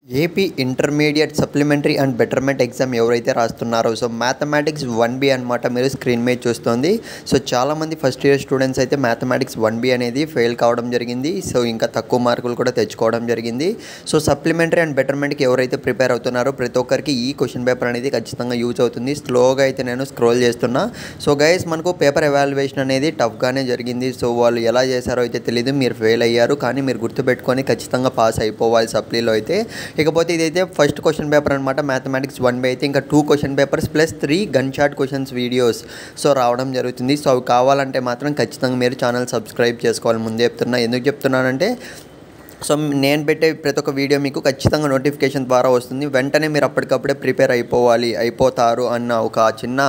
AP intermediate supplementary and betterment exam ఎవరైతే రాస్తున్నారో so mathematics 1B అనమాట మీరు స్క్రీన్ మీద చూస్తుంది. సో చాలామంది ఫస్ట్ ఇయర్ స్టూడెంట్స్ అయితే మ్యాథమెటిక్స్ 1B అనేది ఫెయిల్ కావడం జరిగింది. సో ఇంకా తక్కువ మార్కులు కూడా తెచ్చుకోవడం జరిగింది. సో సప్లిమెంటరీ అండ్ బెటర్మెంట్కి ఎవరైతే ప్రిపేర్ అవుతున్నారో ప్రతి ఒక్కరికి ఈ క్వశ్చన్ పేపర్ అనేది ఖచ్చితంగా యూజ్ అవుతుంది. స్లోగా అయితే నేను స్క్రోల్ చేస్తున్నా. సో గైస్ మనకు పేపర్ ఎవాల్యుయేషన్ అనేది టఫ్గానే జరిగింది. సో వాళ్ళు ఎలా చేశారో అయితే తెలియదు, మీరు ఫెయిల్ అయ్యారు, కానీ మీరు గుర్తుపెట్టుకొని ఖచ్చితంగా పాస్ అయిపోవాలి సప్లీలో అయితే. ఇకపోతే ఇదైతే ఫస్ట్ క్వశ్చన్ పేపర్ అనమాట మ్యాథమెటిక్స్ 1B అయితే ఇంకా 2 question papers plus 3 gun shot questions videos so రావడం జరుగుతుంది. సో అవి కావాలంటే మాత్రం ఖచ్చితంగా మీరు ఛానల్ సబ్స్క్రైబ్ చేసుకోవాలి. ముందే చెప్తున్నా, ఎందుకు చెప్తున్నానంటే సో నేను పెట్టే ప్రతి ఒక్క వీడియో మీకు ఖచ్చితంగా నోటిఫికేషన్ ద్వారా వస్తుంది. వెంటనే మీరు అప్పటికప్పుడే ప్రిపేర్ అయిపోతారు అన్న ఒక చిన్న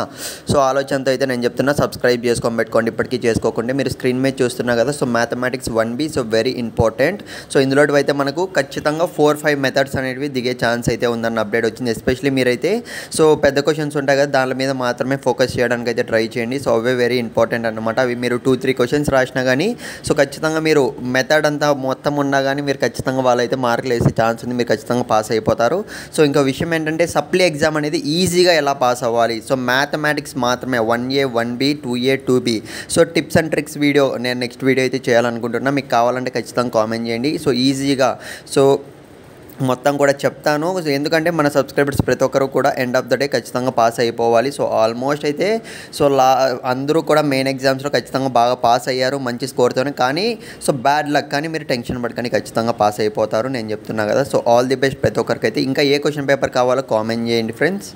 సో ఆలోచనతో అయితే నేను చెప్తున్నా, సబ్స్క్రైబ్ చేసుకొని పెట్టుకోండి. ఇప్పటికీ చేసుకోకుండా మీరు స్క్రీన్ మీద చూస్తున్నా కదా. So mathematics 1B so very important. So ఇందులో అయితే మనకు ఖచ్చితంగా 4-5 మెథడ్స్ అనేవి దిగే ఛాన్స్ అయితే ఉందన్న అప్డేట్ వచ్చింది. ఎస్పెషల్లీ మీరైతే సో పెద్ద క్వశ్చన్స్ ఉంటాయి కదా, దాని మీద మాత్రమే ఫోకస్ చేయడానికి అయితే ట్రై చేయండి. సో అవే వెరీ ఇంపార్టెంట్ అనమాట. అవి మీరు 2-3 క్వశ్చన్స్ రాసినా కానీ సో ఖచ్చితంగా మీరు మెథడ్ అంతా మొత్తం ఉన్నా కానీ మీరు ఖచ్చితంగా వాళ్ళైతే మార్కులు వేసే ఛాన్స్ ఉంది, మీరు ఖచ్చితంగా పాస్ అయిపోతారు. సో ఇంకో విషయం ఏంటంటే సప్లీ ఎగ్జామ్ అనేది ఈజీగా ఎలా పాస్ అవ్వాలి, సో మ్యాథమెటిక్స్ మాత్రమే 1A 1B 2A 2B so tips and tricks video నేను నెక్స్ట్ వీడియో అయితే చేయాలనుకుంటున్నా. మీకు కావాలంటే ఖచ్చితంగా కామెంట్ చేయండి. సో ఈజీగా సో మొత్తం కూడా చెప్తాను. ఎందుకంటే మన సబ్స్క్రైబర్స్ ప్రతి ఒక్కరు కూడా ఎండ్ ఆఫ్ ద డే ఖచ్చితంగా పాస్ అయిపోవాలి. సో ఆల్మోస్ట్ అయితే సో అందరూ కూడా మెయిన్ ఎగ్జామ్స్లో ఖచ్చితంగా బాగా పాస్ అయ్యారు మంచి స్కోర్తోనే. కానీ సో బ్యాడ్ లక్, కానీ మీరు టెన్షన్ పడకండి, ఖచ్చితంగా పాస్ అయిపోతారు నేను చెప్తున్నా కదా. సో ఆల్ ది బెస్ట్ ప్రతి ఒక్కరికైతే. ఇంకా ఏ క్వశ్చన్ పేపర్ కావాలో కామెంట్ చేయండి ఫ్రెండ్స్.